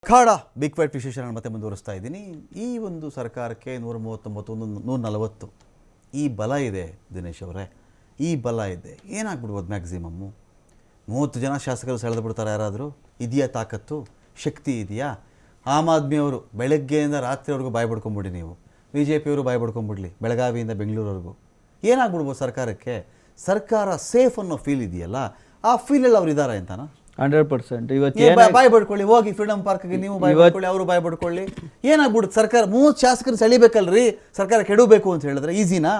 ಖಾಡ big fight ವಿಶೇಷ ಮತ್ತೆ ಮುಂದುವರಿಸ್ತಾ ಇದ್ದೀನಿ. ಈ ಒಂದು ಸರ್ಕಾರಕ್ಕೆ 139 140 ಈ ಬಲ ಇದೆ ದಿನೇಶ್ ಅವರೇ, ಈ ಬಲ ಇದೆ. ಏನಾಗ್ಬಿಡ್ಬೋದು ಮ್ಯಾಕ್ಸಿಮಮ್ಮು 30 ಜನ ಶಾಸಕರು ಸೆಳೆದು ಬಿಡ್ತಾರೆ. ಯಾರಾದರೂ ಇದೆಯಾ ತಾಕತ್ತು, ಶಕ್ತಿ ಇದೆಯಾ? ಆಮ್ ಆದ್ಮಿಯವರು ಬೆಳಗ್ಗೆಯಿಂದ ರಾತ್ರಿವರೆಗೂ ಬಾಯಿ ಬಿಡ್ಕೊಂಬಿಡಿ, ನೀವು ಬಿ ಜೆ ಪಿಯವರು ಬಾಯಿ ಬಿಡ್ಕೊಂಬಿಡ್ಲಿ ಬೆಳಗಾವಿಯಿಂದ ಬೆಂಗಳೂರವರೆಗೂ. ಏನಾಗ್ಬಿಡ್ಬೋದು ಸರ್ಕಾರಕ್ಕೆ? ಸರ್ಕಾರ ಸೇಫ್ ಅನ್ನೋ ಫೀಲ್ ಇದೆಯಲ್ಲ, ಆ ಫೀಲಲ್ಲಿ ಅವ್ರು ಇದ್ದಾರೆ ಅಂತನಾ? 100%. ಇವತ್ತು ಬಾಯ್ ಬಡ್ಕೊಳ್ಳಿ, ಹೋಗಿ ಫ್ರೀಡಮ್ ಪಾರ್ಕ್ಗೆ ನೀವು ಬಾಯ್ ಬಡ್ಕೊಳ್ಳಿ, ಅವರು ಬಾಯ್ ಬಡ್ಕೊಳ್ಳಿ. ಏನಾಗ್ಬಿಡುತ್ತೆ? ಸರ್ಕಾರ 30 ಶಾಸಕರು ಸೆಳಿಬೇಕಲ್ರಿ, ಸರ್ಕಾರ ಕೆಡಬೇಕು ಅಂತ ಹೇಳಿದ್ರೆ ಈಸಿನಾ?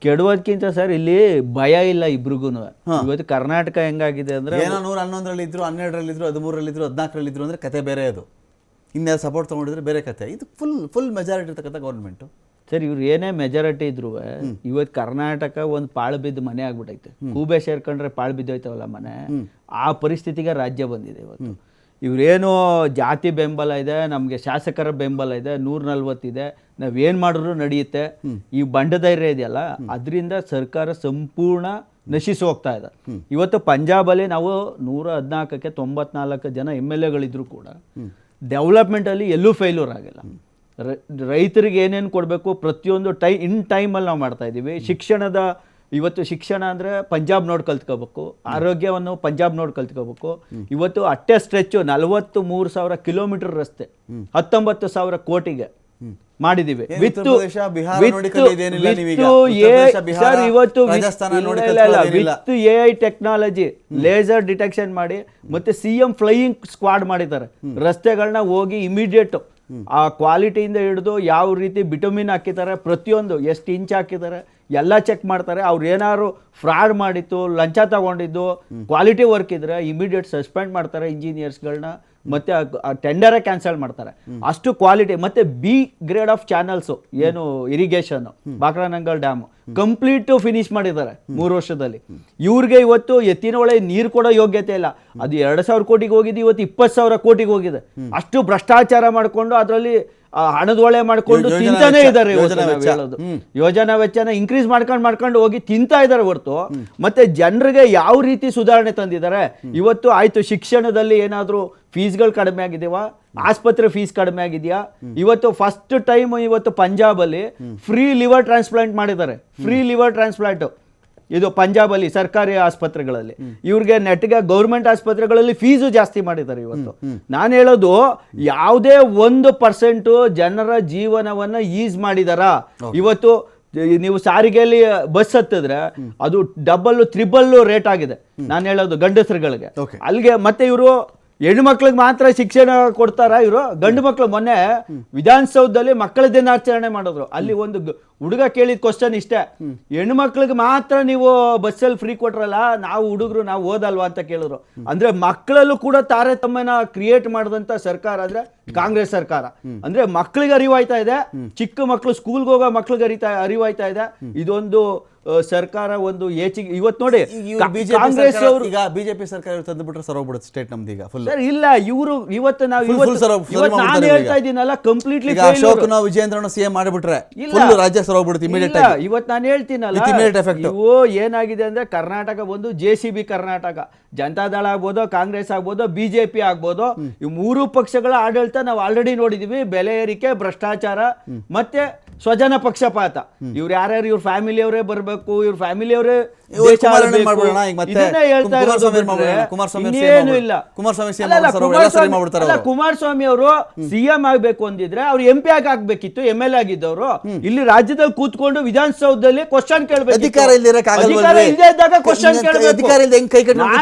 ಕೆಡುವುದಕ್ಕಿಂತ ಸರ್ ಇಲ್ಲಿ ಭಯ ಇಲ್ಲ ಇಬ್ರಿಗೂ. ಇವತ್ತು ಕರ್ನಾಟಕ ಹೆಂಗಾಗಿದೆ ಅಂದ್ರೆ, ಏನೋ 111ರಲ್ಲಿ ಇದ್ರು, 12ರಲ್ಲಿ ಇದ್ರು, 13ರಲ್ಲಿ ಇದ್ರು, 14ರಲ್ಲಿ ಇದ್ರು ಅಂದ್ರೆ ಕತೆ ಬೇರೆ. ಅದು ಇನ್ನೆಲ್ಲ ಸಪೋರ್ಟ್ ತೊಗೊಂಡಿದ್ರೆ ಬೇರೆ ಕತೆ. ಇದು ಫುಲ್ ಮೆಜಾರಿಟಿ ಇರ್ತಕ್ಕಂಥ ಗೌರ್ಮೆಂಟು. ಸರ್ ಇವ್ರು ಏನೇ ಮೆಜಾರಿಟಿ ಇದ್ರು ಇವತ್ತು ಕರ್ನಾಟಕ ಒಂದು ಪಾಳು ಬಿದ್ದು ಮನೆ ಆಗ್ಬಿಟ್ಟೈತೆ. ಕೂಬೆ ಸೇರ್ಕೊಂಡ್ರೆ ಪಾಳು ಬಿದ್ದೋಯ್ತವಲ್ಲ ಮನೆ, ಆ ಪರಿಸ್ಥಿತಿಗೆ ರಾಜ್ಯ ಬಂದಿದೆ ಇವತ್ತು. ಇವ್ರೇನು ಜಾತಿ ಬೆಂಬಲ ಇದೆ, ನಮಗೆ ಶಾಸಕರ ಬೆಂಬಲ ಇದೆ, 140 ಇದೆ, ನಾವೇನು ಮಾಡಿದ್ರು ನಡೆಯುತ್ತೆ, ಈ ಬಂಡಧೈರ್ಯ ಇದೆಯಲ್ಲ, ಅದರಿಂದ ಸರ್ಕಾರ ಸಂಪೂರ್ಣ ನಶಿಸಿ ಹೋಗ್ತಾ ಇದೆ. ಇವತ್ತು ಪಂಜಾಬಲ್ಲಿ ನಾವು 114ಕ್ಕೆ 94 ಜನ MLA ಗಳಿದ್ರು ಕೂಡ ಡೆವಲಪ್ಮೆಂಟಲ್ಲಿ ಎಲ್ಲೂ ಫೇಲ್ಯೂರ್ ಆಗಿಲ್ಲ. ರೈತರಿಗೆ ಏನೇನು ಕೊಡಬೇಕು ಪ್ರತಿಯೊಂದು ಟೈಮಲ್ಲಿ ನಾವು ಮಾಡ್ತಾ ಇದ್ದೀವಿ. ಶಿಕ್ಷಣದ ಇವತ್ತು ಶಿಕ್ಷಣ ಅಂದರೆ ಪಂಜಾಬ್ ನೋಡಿ ಕಲ್ತ್ಕೋಬೇಕು, ಆರೋಗ್ಯವನ್ನು ಪಂಜಾಬ್ ನೋಡಿ ಕಲ್ತ್ಕೋಬೇಕು. ಇವತ್ತು ಅಟ್ಟೆ ಸ್ಟ್ರೆಚ್ಚು 43,000 ಕಿಲೋಮೀಟರ್ ರಸ್ತೆ 19,000 ಕೋಟಿಗೆ ಮಾಡಿದೀವಿ. ವಿತ್ತು AI ಟೆಕ್ನಾಲಜಿ, ಲೇಸರ್ ಡಿಟೆಕ್ಷನ್ ಮಾಡಿ, ಮತ್ತೆ CM ಫ್ಲೈಯಿಂಗ್ ಸ್ಕ್ವಾಡ್ ಮಾಡಿದ್ದಾರೆ. ರಸ್ತೆಗಳನ್ನ ಹೋಗಿ ಇಮಿಡಿಯೇಟ್ ಆ ಕ್ವಾಲಿಟಿಯಿಂದ ಹಿಡಿದು ಯಾವ ರೀತಿ ಬಿಟಮಿನ್ ಹಾಕಿದ್ದಾರೆ, ಪ್ರತಿಯೊಂದು ಎಷ್ಟು ಇಂಚ್ ಹಾಕಿದ್ದಾರೆ ಎಲ್ಲ ಚೆಕ್ ಮಾಡ್ತಾರೆ. ಅವ್ರು ಏನಾದ್ರು ಫ್ರಾಡ್ ಮಾಡಿತ್ತು, ಲಂಚ ತಗೊಂಡಿದ್ದು, ಕ್ವಾಲಿಟಿ ವರ್ಕ್ ಇದ್ರೆ ಇಮಿಡಿಯೇಟ್ ಸಸ್ಪೆಂಡ್ ಮಾಡ್ತಾರೆ ಇಂಜಿನಿಯರ್ಸ್ಗಳನ್ನ, ಮತ್ತೆ ಆ ಟೆಂಡರೇ ಕ್ಯಾನ್ಸಲ್ ಮಾಡ್ತಾರೆ. ಅಷ್ಟು ಕ್ವಾಲಿಟಿ. ಮತ್ತೆ B ಗ್ರೇಡ್ ಆಫ್ ಚಾನಲ್ಸು, ಏನು irrigation Bhakra Nangal dam complete finish ಮಾಡಿದ್ದಾರೆ 3 ವರ್ಷದಲ್ಲಿ. ಇವ್ರಿಗೆ ಇವತ್ತು ಎತ್ತಿನ ಹೊಳೆ ನೀರು ಕೊಡೋ ಯೋಗ್ಯತೆ ಇಲ್ಲ. ಅದು 2,000 ಕೋಟಿಗೆ ಹೋಗಿದೆ, ಇವತ್ತು 20,000 ಕೋಟಿಗೆ ಹೋಗಿದೆ. ಅಷ್ಟು ಭ್ರಷ್ಟಾಚಾರ ಮಾಡಿಕೊಂಡು ಅದರಲ್ಲಿ ಹಣದ ಒಳೆ ಮಾಡ್ಕೊಂಡು ತಿಂತಾನೆ ಇದ್ದಾರೆ. ಯೋಜನಾ ವೆಚ್ಚನ ಇನ್ಕ್ರೀಸ್ ಮಾಡ್ಕೊಂಡು ಹೋಗಿ ತಿಂತಾ ಇದ್ದಾರೆ ಹೊರತು ಮತ್ತೆ ಜನರಿಗೆ ಯಾವ ರೀತಿ ಸುಧಾರಣೆ ತಂದಿದ್ದಾರೆ. ಇವತ್ತು ಆಯ್ತು, ಶಿಕ್ಷಣದಲ್ಲಿ ಏನಾದರೂ ಫೀಸ್ಗಳು ಕಡಿಮೆ ಆಗಿದೆವಾ? ಆಸ್ಪತ್ರೆ ಫೀಸ್ ಕಡಿಮೆ ಆಗಿದೆಯಾ? ಇವತ್ತು ಫಸ್ಟ್ ಟೈಮ್ ಇವತ್ತು ಪಂಜಾಬಲ್ಲಿ ಫ್ರೀ ಲಿವರ್ ಟ್ರಾನ್ಸ್ಪ್ಲಾಂಟ್ ಮಾಡಿದ್ದಾರೆ. ಫ್ರೀ ಲಿವರ್ ಟ್ರಾನ್ಸ್ಪ್ಲಾಂಟ್ ಇದು ಪಂಜಾಬಲ್ಲಿ ಸರ್ಕಾರಿ ಆಸ್ಪತ್ರೆಗಳಲ್ಲಿ. ಇವ್ರಿಗೆ ನೆಟ್ಗೆ ಗೌರ್ಮೆಂಟ್ ಆಸ್ಪತ್ರೆಗಳಲ್ಲಿ ಫೀಸು ಜಾಸ್ತಿ ಮಾಡಿದ್ದಾರೆ. ಇವತ್ತು ನಾನು ಹೇಳೋದು, ಯಾವುದೇ 1% ಜನರ ಜೀವನವನ್ನ ಈಸ್ ಮಾಡಿದಾರ? ಇವತ್ತು ನೀವು ಸಾರಿಗೆಯಲ್ಲಿ ಬಸ್ ಹತ್ತಿದ್ರೆ ಅದು ಡಬಲ್ 3 ರೇಟ್ ಆಗಿದೆ. ನಾನು ಹೇಳೋದು ಗಂಡಸರುಗಳಿಗೆ. ಅಲ್ಲಿಗೆ ಮತ್ತೆ ಇವರು ಹೆಣ್ಮಕ್ಳಿಗೆ ಮಾತ್ರ ಶಿಕ್ಷಣ ಕೊಡ್ತಾರ ಇವರು? ಗಂಡು ಮಕ್ಳು ಮೊನ್ನೆ ವಿಧಾನಸೌಧದಲ್ಲಿ ಮಕ್ಕಳ ದಿನಾಚರಣೆ ಮಾಡಿದ್ರು. ಅಲ್ಲಿ ಒಂದು ಹುಡುಗ ಕೇಳಿದ ಕ್ವಶನ್ ಇಷ್ಟೇ, ಹೆಣ್ಮಕ್ಳಿಗೆ ಮಾತ್ರ ನೀವು ಬಸ್ಸಲ್ಲಿ ಫ್ರೀ ಕೊಟ್ರಲ್ಲ, ನಾವು ಹುಡುಗರು ನಾವು ಓದಲ್ವಾ ಅಂತ ಕೇಳಿದ್ರು. ಅಂದ್ರೆ ಮಕ್ಕಳಲ್ಲೂ ಕೂಡ ತಾರತಮ್ಯನ ಕ್ರಿಯೇಟ್ ಮಾಡಿದಂತ ಸರ್ಕಾರ ಅಂದ್ರೆ ಕಾಂಗ್ರೆಸ್ ಸರ್ಕಾರ. ಅಂದ್ರೆ ಮಕ್ಕಳಿಗೆ ಅರಿವಾಯ್ತಾ ಇದೆ, ಚಿಕ್ಕ ಮಕ್ಕಳು ಸ್ಕೂಲ್ಗೆ ಹೋಗೋ ಮಕ್ಳಿಗೆ ಅರಿವಾಯ್ತಾ ಇದೆ. ಇದೊಂದು ಸರ್ಕಾರ ಒಂದು ಏಚಿಗೆ. ಇವತ್ತು ನೋಡಿ ಕಾಂಗ್ರೆಸ್ ಅವರು ಈಗ ಬಿಜೆಪಿ ಸರ್ಕಾರ ತಂದು ಬಿಟ್ರೆ ಸರೋಗ್ಬಿಡುತ್ತೆ ಸ್ಟೇಟ್ ನಮ್ದು ಈಗ ಫುಲ್. ಸರ್ ಇಲ್ಲ, ಇವರು ಇವತ್ತು ನಾವು ನಾನು ಹೇಳ್ತಾ ಇದ್ದೀನಲ್ಲ, ಕಂಪ್ಲೀಟ್ಲಿ ಅಶೋಕ್ ವಿಜೇಂದ್ರನ CM ಮಾಡಿಬಿಟ್ರೆ ರಾಜ್ಯ ಸರೋಗ್ಬಿಡುತ್ತೆ ಇಮಿಡಿಯೇಟ್ ಆಗಿ. ಇವತ್ತು ನಾನು ಹೇಳ್ತೀನಲ್ಲ, ಇವು ಏನಾಗಿದೆ ಅಂದ್ರೆ ಕರ್ನಾಟಕ ಒಂದು JCB ಕರ್ನಾಟಕ. ಜನತಾದಳ ಆಗ್ಬೋದು, ಕಾಂಗ್ರೆಸ್ ಆಗ್ಬೋದು, BJP ಆಗ್ಬೋದು, ಈ 3 ಪಕ್ಷಗಳ ಆಡಳಿತ ನಾವು ಆಲ್ರೆಡಿ ನೋಡಿದೀವಿ. ಬೆಲೆ ಏರಿಕೆ, ಭ್ರಷ್ಟಾಚಾರ, ಮತ್ತೆ ಸ್ವಜನ ಪಕ್ಷಪಾತ. ಇವ್ರು ಯಾರ್ಯಾರು ಇವ್ರ ಫ್ಯಾಮಿಲಿಯವರೇ ಬರ್ಬೇಕು, ಇವ್ರ ಫ್ಯಾಮಿಲಿಯವರೇ ಕುಮಾರಸ್ವಾಮಿ ಅವರು CM ಆಗ್ಬೇಕು ಅಂದಿದ್ರೆ ಅವ್ರು MP ಆಗ್ಬೇಕಿತ್ತು, MLA ಆಗಿದ್ದವರು. ಇಲ್ಲಿ ರಾಜ್ಯದಲ್ಲಿ ಕೂತ್ಕೊಂಡು ವಿಧಾನಸೌಧದಲ್ಲಿ ಕ್ವಶನ್ ಕೇಳಬೇಕು. ಅಧಿಕಾರ ಇದ್ದಾಗ ಕ್ವಶನ್ ಕೇಳಬೇಕು.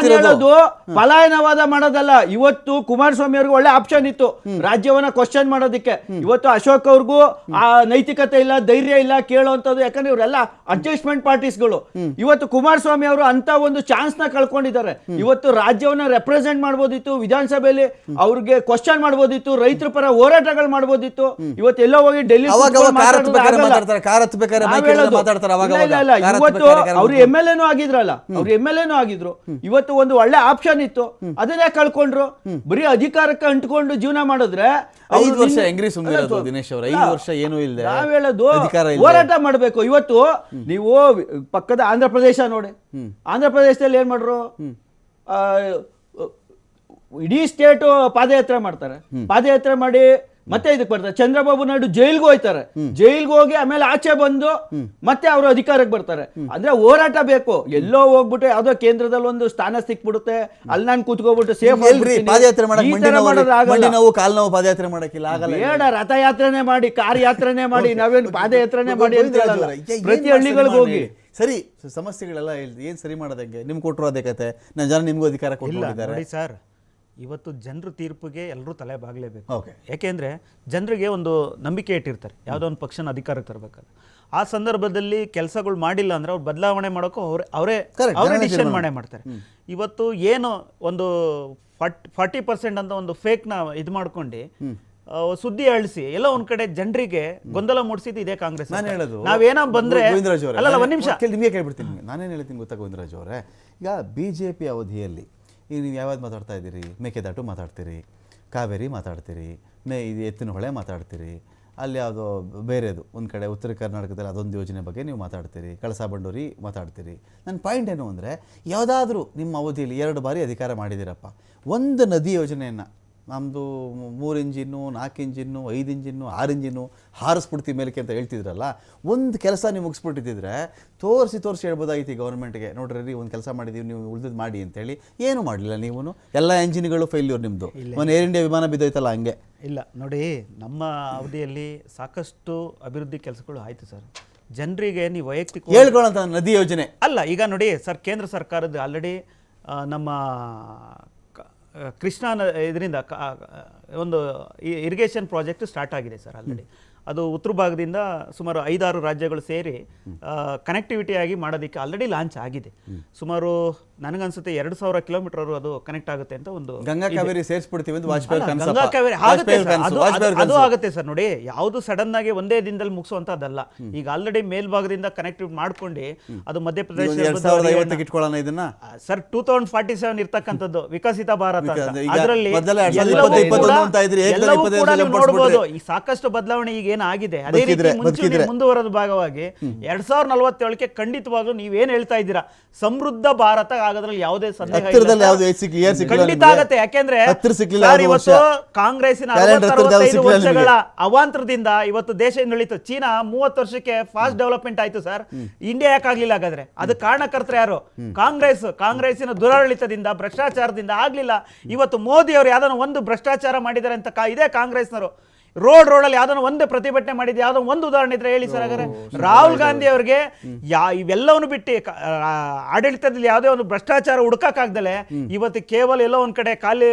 ಪಲಾಯನವಾದ ಮಾಡೋದಲ್ಲ. ಇವತ್ತು ಕುಮಾರಸ್ವಾಮಿ ಅವ್ರಿಗೆ ಒಳ್ಳೆ ಆಪ್ಷನ್ ಇತ್ತು ರಾಜ್ಯವನ್ನ ಕ್ವಶನ್ ಮಾಡೋದಕ್ಕೆ. ಇವತ್ತು ಅಶೋಕ್ ಅವ್ರಿಗೂ ಆ ನೈತಿಕತೆ ಇಲ್ಲ, ಧೈರ್ಯ ಇಲ್ಲ ಕೇಳುವಂತದ್ದು. ಯಾಕಂದ್ರೆ ಇವರೆಲ್ಲ ಅಡ್ಜಸ್ಟ್ಮೆಂಟ್ ಪಾರ್ಟೀಸ್ಗಳು. ಇವತ್ತು ಕುಮಾರಸ್ವಾಮಿ ಅವರು ಅಂತ ಒಂದು ಚಾನ್ಸ್ ನ ಕಳ್ಕೊಂಡಿದ್ದಾರೆ. ಇವತ್ತು ರಾಜ್ಯವನ್ನ ರೆಪ್ರೆಸೆಂಟ್ ಮಾಡ್ಬೋದಿತ್ತು, ವಿಧಾನಸಭೆಯಲ್ಲಿ ಅವ್ರಿಗೆ ಕ್ವಶನ್ ಮಾಡ್ಬೋದಿತ್ತು, ರೈತರ ಪರ ಹೋರಾಟಗಳು ಮಾಡ್ಬೋದಿತ್ತು. ಇವತ್ತು ಎಲ್ಲೋ ಹೋಗಿ ಡೆಲ್ಲಿ ಇವತ್ತು ಅವ್ರು MLA ಆಗಿದ್ರಲ್ಲ, ಅವ್ರು MLA ಆಗಿದ್ರು. ಇವತ್ತು ಒಂದು ಒಳ್ಳೆ ಆಪ್ಷನ್ ಇತ್ತು, ಅದನ್ನೇ ಕಳ್ಕೊಂಡ್ರು. ಬರೀ ಅಧಿಕಾರಕ್ಕೆ ಅಂಟ್ಕೊಂಡು ಜೀವನ ಮಾಡಿದ್ರೆ 5 ವರ್ಷ ಹೆಂಗ್ರಿ ಸುಮ್ಮನಿರೋದು ದಿನೇಶ್ ಅವರ? 5 ವರ್ಷ ಏನೂ ಇಲ್ಲ, ನಾವ್ ಹೇಳೋದು ಹೋರಾಟ ಮಾಡ್ಬೇಕು. ಇವತ್ತು ನೀವು ಪಕ್ಕದ ಆಂಧ್ರ ಪ್ರದೇಶ ನೋಡಿ, ಆಂಧ್ರ ಪ್ರದೇಶದಲ್ಲಿ ಏನ್ ಮಾಡ್ರು, ಇಡೀ ಸ್ಟೇಟ್ ಪಾದಯಾತ್ರೆ ಮಾಡ್ತಾರೆ, ಪಾದಯಾತ್ರೆ ಮಾಡಿ ಮತ್ತೆ ಇದಕ್ಕೆ ಬರ್ತಾರೆ. ಚಂದ್ರಬಾಬು ನಾಯ್ಡು ಜೈಲ್ಗೆ ಹೋಯ್ತಾರೆ, ಜೈಲ್ಗೆ ಹೋಗಿ ಆಮೇಲೆ ಆಚೆ ಬಂದು ಮತ್ತೆ ಅವರು ಅಧಿಕಾರಕ್ಕೆ ಬರ್ತಾರೆ. ಅಂದ್ರೆ ಹೋರಾಟ ಬೇಕು. ಎಲ್ಲೋ ಹೋಗ್ಬಿಟ್ಟು ಯಾವ್ದೋ ಕೇಂದ್ರದಲ್ಲಿ ಒಂದು ಸ್ಥಾನ ಸಿಕ್ಬಿಡುತ್ತೆ, ಅಲ್ಲಿ ನಾನು ಕೂತ್ಕೋಬಿಟ್ಟು ಸೇಫ್ ಪಾದಯಾತ್ರೆ ನಾವು ಕಾಲ್ ನೋವು ಪಾದಯಾತ್ರೆ ಮಾಡಕ್ಕಿಲ್ಲ, ಆಗಲ್ಲ. ಬೇಡ, ರಥಯಾತ್ರೆನೇ ಮಾಡಿ, ಕಾರ್ ಯಾತ್ರೆನೇ ಮಾಡಿ, ನಾವೇನು ಪಾದಯಾತ್ರೆನೇ ಮಾಡಿ ಅಂತ ಹೇಳಲ್ಲ. ಪ್ರತಿ ಹಳ್ಳಿಗಳಿಗೆ ಹೋಗಿ ಸರಿ ಸಮಸ್ಯೆಗಳೆಲ್ಲ ಏನ್ ಸರಿ ಮಾಡೋದಂಗೆ ನಿಮ್ಗೆ ಕೊಟ್ಟರು ಅದೇ ಕತೆ, ನಾನು ಜನ ನಿಮ್ಗೂ ಅಧಿಕಾರ ಕೊಟ್ಟಿದ್ದಾರೆ. ನೋಡಿ ಸರ್, ಇವತ್ತು ಜನರ ತೀರ್ಪಿಗೆ ಎಲ್ಲರೂ ತಲೆ ಬಾಗಲೇಬೇಕು. ಓಕೆ, ಯಾಕೆಂದ್ರೆ ಜನರಿಗೆ ಒಂದು ನಂಬಿಕೆ ಇಟ್ಟಿರ್ತಾರೆ ಯಾವುದೋ ಒಂದು ಪಕ್ಷನ ಅಧಿಕಾರಕ್ಕೆ ತರಬೇಕಾದ್ರೆ. ಆ ಸಂದರ್ಭದಲ್ಲಿ ಕೆಲಸಗಳು ಮಾಡಿಲ್ಲ ಅಂದ್ರೆ ಅವ್ರು ಬದಲಾವಣೆ ಮಾಡೋಕ್ಕೂ ಅವರೇ ಡಿಸಿಷನ್ ಮಾಡ್ತಾರೆ. ಇವತ್ತು ಏನು ಒಂದು 40% ಅಂತ ಒಂದು ಫೇಕ್ನ ಇದು ಮಾಡ್ಕೊಂಡು ಸುದ್ದಿ ಅಳಿಸಿ ಎಲ್ಲ ಒಂದ್ ಕಡೆ ಜನರಿಗೆ ಗೊಂದಲ ಮೂಡಿಸಿದ್ದು ಇದೇ ಕಾಂಗ್ರೆಸ್. ನಾನು ಹೇಳೋದು ನಾವೇನೋ ಬಂದ್ರೆ ಅಲ್ಲ ಒಂದ್ ನಿಮಿಷ ನಿಮಗೆ ಕೇಳ್ಬಿಡ್ತೀನಿ. ನಾನೇನು ಹೇಳ್ತೀನಿ ಗೊತ್ತಾ ಗೋವಿಂದರಾಜ್ ಅವರೇ, ಈಗ BJP ಅವಧಿಯಲ್ಲಿ ಈಗ ನೀವು ಯಾವ್ದು ಮಾತಾಡ್ತಾ ಇದ್ದೀರಿ, ಮೇಕೆದಾಟು ಮಾತಾಡ್ತೀರಿ, ಕಾವೇರಿ ಮಾತಾಡ್ತೀರಿ, ಇದು ಎತ್ತಿನ ಹೊಳೆ ಮಾತಾಡ್ತೀರಿ, ಅಲ್ಲಿ ಯಾವುದೋ ಬೇರೆದು ಒಂದು ಕಡೆ ಉತ್ತರ ಕರ್ನಾಟಕದಲ್ಲಿ ಅದೊಂದು ಯೋಜನೆ ಬಗ್ಗೆ ನೀವು ಮಾತಾಡ್ತೀರಿ, ಕಳಸಾ ಬಂಡೂರಿ ಮಾತಾಡ್ತೀರಿ. ನನ್ನ ಪಾಯಿಂಟ್ ಏನು ಅಂದರೆ, ಯಾವುದಾದ್ರೂ ನಿಮ್ಮ ಅವಧಿಯಲ್ಲಿ 2 ಬಾರಿ ಅಧಿಕಾರ ಮಾಡಿದ್ದೀರಪ್ಪ, ಒಂದು ನದಿ ಯೋಜನೆಯನ್ನು ನಮ್ಮದು 3 ಇಂಜಿನ್ನು 4 ಇಂಜಿನ್ನು 5 ಇಂಜಿನ್ನು 6 ಇಂಜಿನ್ನು ಹಾರಿಸ್ಬಿಡ್ತೀವಿ ಮೇಲಕ್ಕೆ ಅಂತ ಹೇಳ್ತಿದ್ರಲ್ಲ, ಒಂದು ಕೆಲಸ ನೀವು ಮುಗಿಸ್ಬಿಟ್ಟಿದ್ದರೆ ತೋರಿಸಿ ಹೇಳ್ಬೋದಾಗಿತ್ತು ಗೌರ್ಮೆಂಟ್ಗೆ, ನೋಡ್ರಿ ಒಂದು ಕೆಲಸ ಮಾಡಿದ್ದೀವಿ, ನೀವು ಉಳಿದು ಮಾಡಿ ಅಂತೇಳಿ. ಏನೂ ಮಾಡಲಿಲ್ಲ ನೀವು, ಎಲ್ಲ ಎಂಜಿನ್ಗಳು ಫೇಲ್ಯೂರ್ ನಿಮ್ಮದು. ಒಂದು ಏರ್ ಇಂಡಿಯಾ ವಿಮಾನ ಬಿದ್ದೋಯ್ತಲ್ಲ ಹಂಗೆ. ಇಲ್ಲ ನೋಡಿ, ನಮ್ಮ ಅವಧಿಯಲ್ಲಿ ಸಾಕಷ್ಟು ಅಭಿವೃದ್ಧಿ ಕೆಲಸಗಳು ಆಯಿತು ಸರ್. ಜನರಿಗೆ ನೀವು ವೈಯಕ್ತಿಕ ಹೇಳ್ಕೊಳ್ಳೋಂಥ ನದಿ ಯೋಜನೆ ಅಲ್ಲ. ಈಗ ನೋಡಿ ಸರ್, ಕೇಂದ್ರ ಸರ್ಕಾರದ ಆಲ್ರೆಡಿ ನಮ್ಮ ಕೃಷ್ಣಾ ಇದರಿಂದ ಒಂದು ಇರಿಗೇಷನ್ ಪ್ರಾಜೆಕ್ಟ್ ಸ್ಟಾರ್ಟ್ ಆಗಿದೆ ಸರ್ ಆಲ್ರೆಡಿ. ಅದು ಉತ್ತರ ಭಾಗದಿಂದ ಸುಮಾರು 5-6 ರಾಜ್ಯಗಳು ಸೇರಿ ಕನೆಕ್ಟಿವಿಟಿ ಆಗಿ ಮಾಡೋದಕ್ಕೆ ಆಲ್ರೆಡಿ ಲಾಂಚ್ ಆಗಿದೆ. ಸುಮಾರು ನನಗನ್ಸುತ್ತೆ 2000 ಕಿಲೋಮೀಟರ್ ಅದು ಕನೆಕ್ಟ್ ಆಗುತ್ತೆ ಅಂತ ಒಂದು ಗಂಗಾ ಕಾವೇರಿ ಸೇರಿಸ್ಬಿಡ್ತೀವಿ ಅಂತ ವಾಜಪೇಯಿ ಗಂಗಾ ಕಾವೇರಿ ಅದು ಆಗುತ್ತೆ ಸರ್. ನೋಡಿ, ಯಾವುದು ಸಡನ್ ಆಗಿ ಒಂದೇ ದಿನದಲ್ಲಿ ಮುಗಿಸುವಂತದ್ದಲ್ಲ. ಈಗ ಆಲ್ರೆಡಿ ಮೇಲ್ಭಾಗದಿಂದ ಕನೆಕ್ಟಿವ್ ಮಾಡ್ಕೊಂಡು ಅದು ಮಧ್ಯಪ್ರದೇಶ 2050 ಇಟ್ಕೊಳ್ಳೋಣ ಇದನ್ನ ಸರ್. 2047 ಇರ್ತಕ್ಕಂಥದ್ದು ವಿಕಸಿತ ಭಾರತ, ಅದರಲ್ಲಿ ನೋಡಬಹುದು ಈ ಸಾಕಷ್ಟು ಬದಲಾವಣೆ ಈಗ ಏನಾಗಿದೆ. ಅದೇ ರೀತಿ ಮುಂದುವರೆದ ಭಾಗವಾಗಿ 2047ಕ್ಕೆ ಖಂಡಿತವಾಗ್ಲೂ ನೀವೇನ್ ಹೇಳ್ತಾ ಇದ್ದೀರಾ, ಸಮೃದ್ಧ ಭಾರತ ಆಗೋದ್ರಲ್ಲಿ ಯಾವುದೇ ಸಂದೇಹ ಖಂಡಿತ ಆಗತ್ತೆ. ಯಾಕೆಂದ್ರೆ ಇವತ್ತು ಕಾಂಗ್ರೆಸ್ಸಿನ 60-65 ವರ್ಷಗಳ ಅವಾಂತರದಿಂದ ಇವತ್ತು ದೇಶ ಇನ್ನುಳಿತು. ಚೀನಾ 30 ವರ್ಷಕ್ಕೆ ಫಾಸ್ಟ್ ಡೆವಲಪ್ಮೆಂಟ್ ಆಯ್ತು ಸರ್, ಇಂಡಿಯಾ ಯಾಕಾಗ್ಲಿಲ್ಲ ಹಾಗಾದ್ರೆ? ಅದು ಕಾರಣಕರ್ತರು ಯಾರು? ಕಾಂಗ್ರೆಸ್ಸಿನ ದುರಾಡಳಿತದಿಂದ, ಭ್ರಷ್ಟಾಚಾರದಿಂದ ಆಗ್ಲಿಲ್ಲ. ಇವತ್ತು ಮೋದಿ ಅವರು ಯಾವ್ದಾನ ಒಂದು ಭ್ರಷ್ಟಾಚಾರ ಮಾಡಿದ್ದಾರೆ ಅಂತ ಇದೇ ಕಾಂಗ್ರೆಸ್ನವರು ರೋಡಲ್ಲಿ ಯಾವ್ದೋ ಒಂದು ಪ್ರತಿಭಟನೆ ಮಾಡಿದ್ರೆ ಯಾವ್ದೋ ಒಂದು ಉದಾಹರಣೆ ಇದ್ರೆ ಹೇಳಿ ಸರ್. ಹಾಗಾದ್ರೆ ರಾಹುಲ್ ಗಾಂಧಿ ಅವ್ರಿಗೆ ಇವೆಲ್ಲವನ್ನು ಬಿಟ್ಟು ಆಡಳಿತದಲ್ಲಿ ಯಾವುದೇ ಒಂದು ಭ್ರಷ್ಟಾಚಾರ ಹುಡುಕಕ್ಕಾಗ್ದಲೆ ಇವತ್ತು ಕೇವಲ ಎಲ್ಲೋ ಒಂದ್ ಕಡೆ ಖಾಲಿ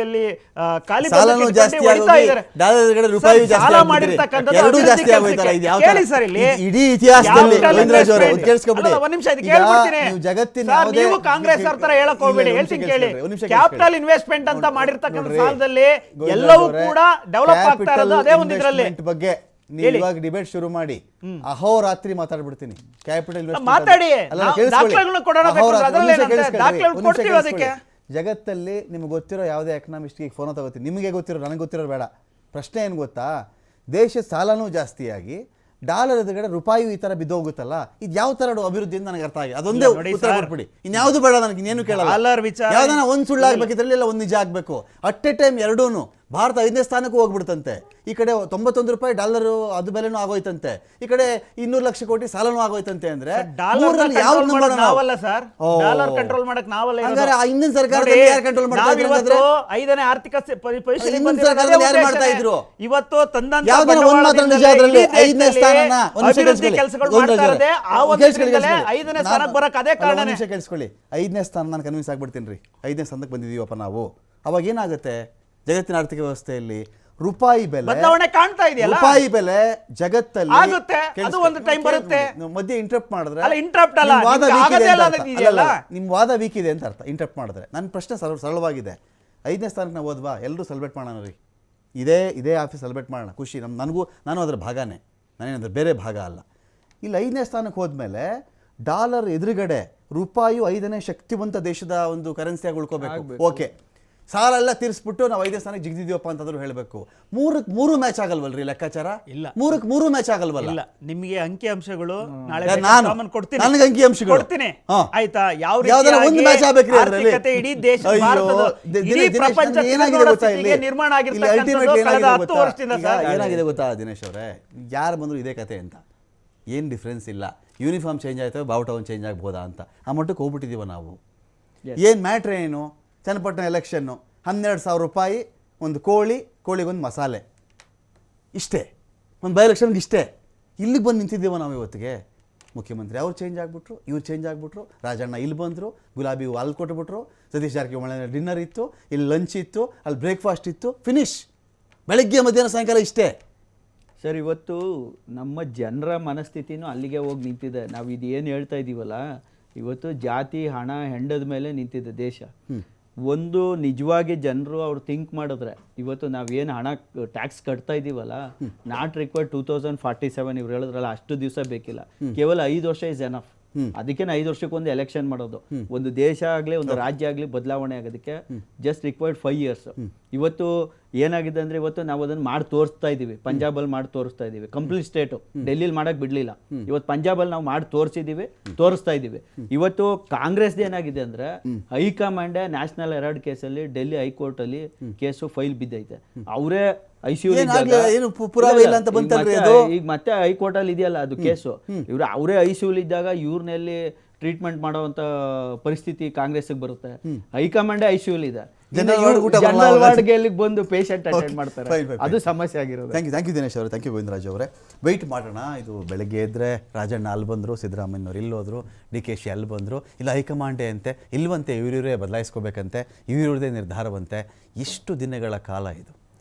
ಕಾಂಗ್ರೆಸ್ ಅವ್ರ ತರ ಹೇಳಕ್ ಹೋಗ್ಬೇಡಿ, ಹೇಳ್ತೀನಿ ಕೇಳಿ. ಕ್ಯಾಪಿಟಲ್ ಇನ್ವೆಸ್ಟ್ಮೆಂಟ್ ಅಂತ ಮಾಡಿರ್ತಕ್ಕಂಥ ಸಾಲದಲ್ಲಿ ಎಲ್ಲವೂ ಕೂಡ ಡೆವಲಪ್ ಆಗ್ತಾ ಇರೋದು ಅದೇ ಒಂದು ಬಗ್ಗೆ ನೀವು ಇವಾಗ ಡಿಬೇಟ್ ಶುರು ಮಾಡಿ ಅಹೋರಾತ್ರಿ ಮಾತಾಡ್ಬಿಡ್ತೀನಿ. ಕ್ಯಾಪಿಟಲ್ ಜಗತ್ತಲ್ಲಿ ನಿಮ್ಗೆ ಗೊತ್ತಿರೋ ಯಾವುದೇ ಎಕನಾಮಿಸ್ಟ್ಗೆ ಫೋನ್ ತಗೋತೀನಿ, ನಿಮಗೆ ಗೊತ್ತಿರೋ ನನಗೆ ಗೊತ್ತಿರೋ ಬೇಡ. ಪ್ರಶ್ನೆ ಏನು ಗೊತ್ತಾ, ದೇಶದ ಸಾಲನೂ ಜಾಸ್ತಿಯಾಗಿ ಡಾಲರ್ ಎದುರುಗಡೆ ರೂಪಾಯಿ ಈ ತರ ಬಿದ್ದೋಗುತ್ತಲ್ಲ, ಇದು ಯಾವ ತರ ಅಭಿವೃದ್ಧಿ ಅಂತ ನನಗೆ ಅರ್ಥ ಆಗಿದೆ. ಅದೊಂದೇ ಉತ್ತರ ಕೊಟ್ಬಿಡಿ, ಇನ್ಯಾವುದು ಬೇಡ ನನಗೆ, ಇನ್ನೇನು ಕೇಳಲ್ಲ. ಯಾವ್ದಾನ ಒಂದು ಸುಳ್ಳಾಗಬೇಕಿದ್ರಲ್ಲಿ ಎಲ್ಲ ಒಂದು ನಿಜ ಆಗ್ಬೇಕು. ಅಟ್ ಎ ಟೈಮ್ ಎರಡೂನು. ಭಾರತ 5ನೇ ಸ್ಥಾನಕ್ಕೂ ಹೋಗ್ಬಿಡ್ತಂತೆ. ಈ ಕಡೆ 91 ರೂಪಾಯಿ ಡಾಲರ್ ಅದು ಬೆಲೆನೂ ಆಗೋಯ್ತಂತೆ, ಈ ಕಡೆ 200 ಲಕ್ಷ ಕೋಟಿ ಸಾಲನೂ ಆಗೋಯ್ತಂತೆ. ಅಂದ್ರೆ ಹಿಂದಿನ ಸರ್ಕಾರದಲ್ಲಿ ಯಾರು ಕಂಟ್ರೋಲ್ ಮಾಡ್ತಾ ಇದ್ರು? 5ನೇ ಆರ್ಥಿಕ ಮಾಡ್ತಾ ಇದ್ರು. ಇವತ್ತು ಕೇಳಿಸ್ಕೊಳ್ಳಿ, 5ನೇ ಸ್ಥಾನ ನಾನು ಕನ್ವಿನ್ಸ್ ಆಗ್ಬಿಡ್ತೀನಿ ರೀ. 5ನೇ ಸ್ಥಾನಕ್ಕೆ ಬಂದಿದೀವಪ್ಪ ನಾವು. ಅವಾಗ ಏನಾಗುತ್ತೆ, ಜಗತ್ತಿನ ಆರ್ಥಿಕ ವ್ಯವಸ್ಥೆಯಲ್ಲಿ ರೂಪಾಯಿ ಬೆಲೆ ಬದಲಾವಣೆ ಕಾಣ್ತಾ ಇದೆಯಲ್ಲ, ರೂಪಾಯಿ ಬೆಲೆ ಜಗತ್ತಲ್ಲಿ ಆಗುತ್ತೆ. ಅದು ಒಂದು ಟೈಮ್ ಬರುತ್ತೆ. ಮಧ್ಯೆ ಇಂಟರಪ್ಟ್ ಮಾಡಿದ್ರೆ ನಿಮ್ ವಾದ ವೀಕ್ ಇದೆ ಅಂತ ಅರ್ಥ. ಇಂಟರಪ್ಟ್ ಮಾಡಿದ್ರೆ ನನ್ನ ಪ್ರಶ್ನೆ ಸರಳವಾಗಿದೆ. 5ನೇ ಸ್ಥಾನಕ್ಕೆ ನಾವು ಹೋದ್ವಾ, ಎಲ್ಲರೂ ಸೆಲೆಬ್ರೇಟ್ ಮಾಡೋಣ ರೀ, ಇದೇ ಆಫೀಸ್ ಸೆಲೆಬ್ರೇಟ್ ಮಾಡೋಣ, ಖುಷಿ. ನಾನು ಅದರ ಭಾಗನೇ, ನಾನೇನಂದ್ರೆ ಬೇರೆ ಭಾಗ ಅಲ್ಲ. ಇಲ್ಲಿ 5ನೇ ಸ್ಥಾನಕ್ಕೆ ಹೋದ್ಮೇಲೆ ಡಾಲರ್ ಎದುರುಗಡೆ ರೂಪಾಯಿ 5ನೇ ಶಕ್ತಿವಂತ ದೇಶದ ಒಂದು ಕರೆನ್ಸಿಯಾಗಿ ಉಳ್ಕೋಬೇಕು. ಓಕೆ, ಸಾಲೆಲ್ಲ ತೀರಿಸ್ಬಿಟ್ಟು ನಾವು 5ನೇ ಸ್ಥಾನಕ್ಕೆ ಜಿಗಿದಿದ್ದೀವಪ್ಪ ಅಂತಂದ್ರು ಹೇಳಬೇಕು. 3 ಮ್ಯಾಚ್ ಆಗಲ್ವಲ್ರಿ ಲೆಕ್ಕಾಚಾರ? ಇಲ್ಲ. 3 ಮ್ಯಾಚ್ ಆಗಲ್ವಲ್ಲ? ಇಲ್ಲ, ನಿಮಗೆ ಅಂಕಿ ಅಂಶಗಳು ನಾಳೆ ನಾನು ಬೇಕಾದ್ರೆ ಕೊಡ್ತೀನಿ. ನನಗೆ ಅಂಕಿ ಅಂಶಗಳು ಕೊಡ್ತೀನಿ. ಹಾ. ಆಯ್ತಾ? ಯಾವ ಯಾವ್ದಾರ ಒಂದು ಮ್ಯಾಚ್ ಆಗ್ಬೇಕ್ರಿ ಅದರಲ್ಲಿ. ಆರ್ಥಿಕತೆ ಇಡೀ ದೇಶ ಭಾರತದ ಇಡೀ ಪ್ರಪಂಚದ ಏನಾಗಿದೆ ಗೊತ್ತಾ ಇಲ್ಲಿ? ನಿರ್ಮಾಣ ಇಲ್ಲಿ ultimately ಆಗಿರ್ತಕ್ಕಂಥದ್ದು ಕಳೆದ ಏನಾಗಿದೆ 10 ವರ್ಷದಿಂದ ಗೊತ್ತಾ? ಸರ್. ಏನಾಗಿದೆ ಗೊತ್ತಾ ದಿನೇಶ್ ಅವರೇ, ಯಾರು ಬಂದ್ರು ಇದೇ ಕತೆ ಅಂತ, ಏನು ಡಿಫ್ರೆನ್ಸ್ ಇಲ್ಲ. ಯೂನಿಫಾರ್ಮ್ ಚೇಂಜ್ ಆಯ್ತವೆ, ಬಾವುಟವನ್ನು ಚೇಂಜ್ ಆಗ್ಬೋದಾ ಅಂತ ಆ ಮಟ್ಟಕ್ಕೆ ಹೋಗ್ಬಿಟ್ಟಿದ್ದೀವ ನಾವು. ಏನು ಮ್ಯಾಟ್ರ್ ಏನು? ಚನ್ನಪಟ್ಟಣ ಎಲೆಕ್ಷನ್ನು 12,000 ರೂಪಾಯಿ ಒಂದು ಕೋಳಿಗೊಂದು ಮಸಾಲೆ, ಇಷ್ಟೇ. ಒಂದು ಬೈ ಎಲೆಕ್ಷನ್ಗೆ ಇಷ್ಟೇ. ಇಲ್ಲಿಗೆ ಬಂದು ನಿಂತಿದ್ದೇವ ನಾವು ಇವತ್ತಿಗೆ. ಮುಖ್ಯಮಂತ್ರಿ ಅವ್ರು ಚೇಂಜ್ ಆಗಿಬಿಟ್ರು, ಇವ್ರು ಚೇಂಜ್ ಆಗಿಬಿಟ್ರು, ರಾಜಣ್ಣ ಇಲ್ಲಿ ಬಂದರು, ಗುಲಾಬಿ ಹೂ ಅಲ್ಲಿ ಕೊಟ್ಬಿಟ್ರು, ಸತೀಶ್ ಜಾರಕಿಹೊಳಿ ಡಿನ್ನರ್ ಇತ್ತು, ಇಲ್ಲಿ ಲಂಚ್ ಇತ್ತು, ಅಲ್ಲಿ ಬ್ರೇಕ್ಫಾಸ್ಟ್ ಇತ್ತು, ಫಿನಿಶ್. ಬೆಳಗ್ಗೆ ಮಧ್ಯಾಹ್ನ ಸಾಯಂಕಾಲ ಇಷ್ಟೇ. ಸರ್, ಇವತ್ತು ನಮ್ಮ ಜನರ ಮನಸ್ಥಿತಿನೂ ಅಲ್ಲಿಗೆ ಹೋಗಿ ನಿಂತಿದೆ. ನಾವು ಇದೇನು ಹೇಳ್ತಾ ಇದ್ದೀವಲ್ಲ, ಇವತ್ತು ಜಾತಿ ಹಣ ಹೆಂಡದ ಮೇಲೆ ನಿಂತಿದೆ ದೇಶ. ಒಂದು ನಿಜವಾಗಿ ಜನರು ಅವ್ರು ಥಿಂಕ್ ಮಾಡಿದ್ರೆ ಇವತ್ತು ನಾವೇನು ಹಣ ಟ್ಯಾಕ್ಸ್ ಕಟ್ತಾ ಇದ್ದೀವಲ್ಲ, ನಾಟ್ ರಿಕ್ವೈರ್ಡ್ 2047 ಇವ್ರು ಹೇಳಿದ್ರಲ್ಲ, ಅಷ್ಟು ದಿವಸ ಬೇಕಿಲ್ಲ, ಕೇವಲ 5 ವರ್ಷ ಇಸ್ ಎನಫ್. ಅದಕ್ಕೆ 5 ವರ್ಷಕ್ಕೊಂದು ಎಲೆಕ್ಷನ್ ಮಾಡೋದು. ಒಂದು ದೇಶ ಆಗಲಿ ಒಂದು ರಾಜ್ಯ ಆಗಲಿ ಬದಲಾವಣೆ ಆಗೋದಕ್ಕೆ ಜಸ್ಟ್ ರಿಕ್ವೈರ್ಡ್ 5 years. ಇವತ್ತು ಏನಾಗಿದೆ ಅಂದರೆ ಇವತ್ತು ನಾವು ಅದನ್ನು ಮಾಡಿ ತೋರಿಸ್ತಾ ಇದ್ದೀವಿ. ಪಂಜಾಬಲ್ಲಿ ಮಾಡಿ ತೋರಿಸ್ತಾ ಇದ್ದೀವಿ, ಕಂಪ್ಲೀಟ್ ಸ್ಟೇಟು. ಡೆಲ್ಲಿಲಿ ಮಾಡೋಕ್ಕೆ ಬಿಡಲಿಲ್ಲ. ಇವತ್ತು ಪಂಜಾಬಲ್ಲಿ ನಾವು ಮಾಡಿ ತೋರಿಸಿದ್ದೀವಿ, ತೋರಿಸ್ತಾ ಇದ್ದೀವಿ. ಇವತ್ತು ಕಾಂಗ್ರೆಸ್ದು ಏನಾಗಿದೆ ಅಂದರೆ ಹೈಕಮಾಂಡೇ ನ್ಯಾಷನಲ್ ಹೆರಾಲ್ಡ್ ಕೇಸಲ್ಲಿ ಡೆಲ್ಲಿ ಹೈಕೋರ್ಟಲ್ಲಿ ಕೇಸು ಫೈಲ್ ಬಿದ್ದೈತೆ. ಅವರೇ ಐಸಿಯು ಈಗ ಮತ್ತೆ ಹೈಕೋರ್ಟ್ ಅಲ್ಲಿ ಇದೆಯಲ್ಲ ಅದು ಕೇಸು. ಇವ್ರು ಅವರೇ ಐಸಿಯುಲ್ ಇದ್ದಾಗ ಇವ್ರನ್ನೆಲ್ಲಿ ಟ್ರೀಟ್ಮೆಂಟ್ ಮಾಡುವಂತ ಪರಿಸ್ಥಿತಿ ಕಾಂಗ್ರೆಸ್ ಬರುತ್ತೆ. ಹೈಕಮಾಂಡೇ ಐಸಿಯುಲ್ ಇದೆ, ಜನರಲ್ ವಾರ್ಡ್ಗೆ ಎಲ್ಲಿಗೆ ಬಂದು ಪೇಷಂಟ್ ಅಟೆಂಡ್ ಮಾಡ್ತಾರೆ. ಅದು ಸಮಸ್ಯೆ ಆಗಿರೋದು. ಥ್ಯಾಂಕ್ ಯು ದಿನೇಶ್ ಅವರು, ಥ್ಯಾಂಕ್ ಯು ಗೋವಿಂದರಾಜ್ ಅವರೇ. ವೆಯ್ಟ್ ಮಾಡೋಣ. ಇದು ಬೆಳಗ್ಗೆ ಎದ್ರೆ ರಾಜಣ್ಣ ಅಲ್ಲಿ ಬಂದರು, ಸಿದ್ದರಾಮಯ್ಯನವ್ರು ಇಲ್ಲಿ ಹೋದ್ರು, DK ಶಿ ಅಲ್ಲಿ ಬಂದರು, ಇಲ್ಲ ಹೈಕಮಾಂಡೇ ಅಂತೆ, ಇಲ್ವಂತೆ ಇವರೇ ಬದಲಾಯಿಸ್ಕೋಬೇಕಂತೆ, ಇವರದೇ ನಿರ್ಧಾರವಂತೆ. ಇಷ್ಟು ದಿನಗಳ ಕಾಲ ಇದು